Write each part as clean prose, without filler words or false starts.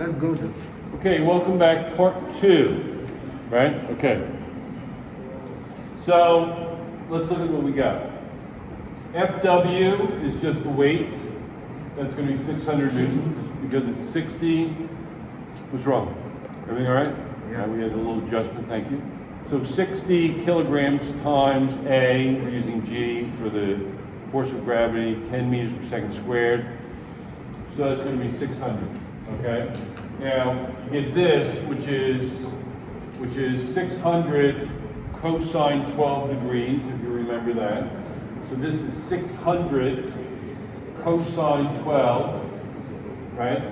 Let's go to. Okay, welcome back, part 2, right? Okay. So, let's look at what we got. FW is just the weight. That's going to be 600 newtons because it's 60. What's wrong? Everything all right? Yeah. We had a little adjustment, thank you. So 60 kilograms times A, we're using G for the force of gravity, 10 meters per second squared. So that's going to be 600, okay? Now, you get this, which is 600 cosine 12 degrees, if you remember that. So this is 600 cosine 12, right?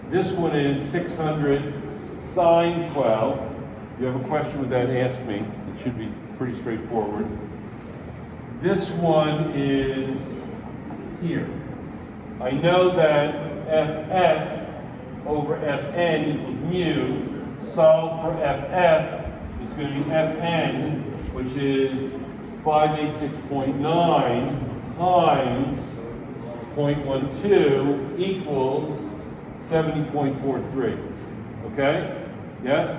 This one is 600 sine 12. If you have a question with that, ask me. It should be pretty straightforward. This one is here. I know that FF over Fn equals mu. Solve for FF. It's going to be Fn, which is 586.9 times 0.12 equals 70.43. Okay? Yes?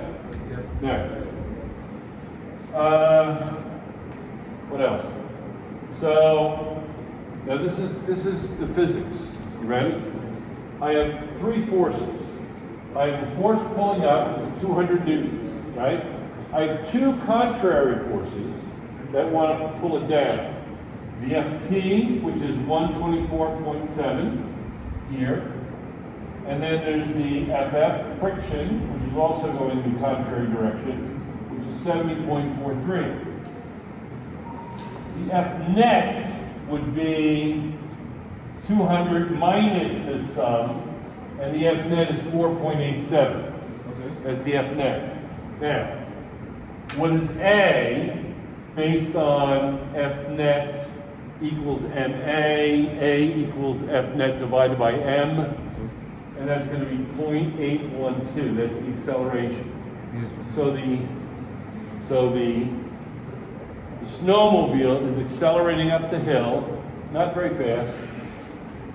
Yes. Next. What else? So now this is the physics. You ready? I have 3 forces. I have a force pulling up with 200 newtons, right? I have 2 contrary forces that want to pull it down. The FP, which is 124.7 here, and then there's the FF friction, which is also going in the contrary direction, which is 70.43. The F net would be 200 minus this sum, and the F net is 4.87. Okay. That's the F net. Now, what is A based on F net equals MA, A equals F net divided by M, and that's going to be 0.812. That's the acceleration. Yes. So the snowmobile is accelerating up the hill, not very fast,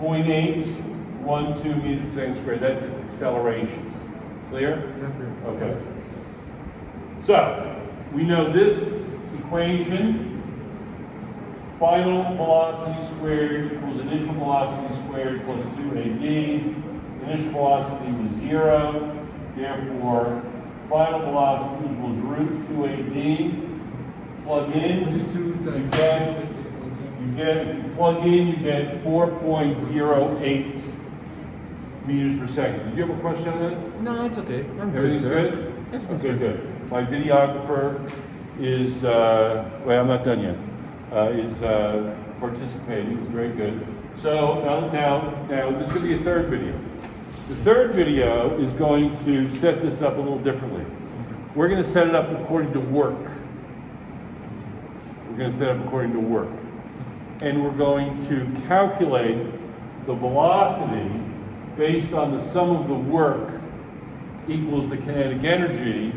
0.812 meters per second squared. That's its acceleration. Clear? Okay. So, we know this equation, final velocity squared equals initial velocity squared plus 2AD. Initial velocity was 0, therefore final velocity equals root 2AD. Plug in, if you plug in, you get 4.08 meters per second. Did you have a question on that? No, it's okay. I'm good, Everything's sir. good? Everything's Okay, good. good. My videographer is, well, I'm not done yet, is participating. It's very good. So now, this is going to be a third video. The third video is going to set this up a little differently. We're going to set it up according to work. We're going to set up according to work. And we're going to calculate the velocity based on the sum of the work equals the kinetic energy,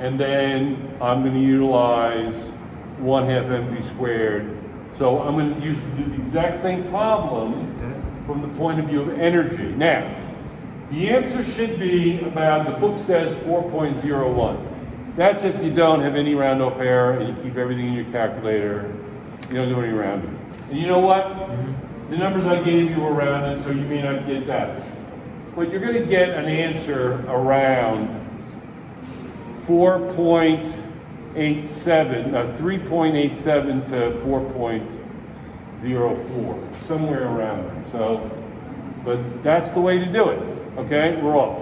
and then I'm going to utilize 1/2 mv squared. So I'm going to do the exact same problem from the point of view of energy. Now, the answer should be about, the book says 4.01. That's if you don't have any round off error and you keep everything in your calculator. You don't do any rounding. And you know what? The numbers I gave you were rounded, so you may not get that. But you're going to get an answer around 3.87 to 4.04, somewhere around there. So, but that's the way to do it. Okay, we're off.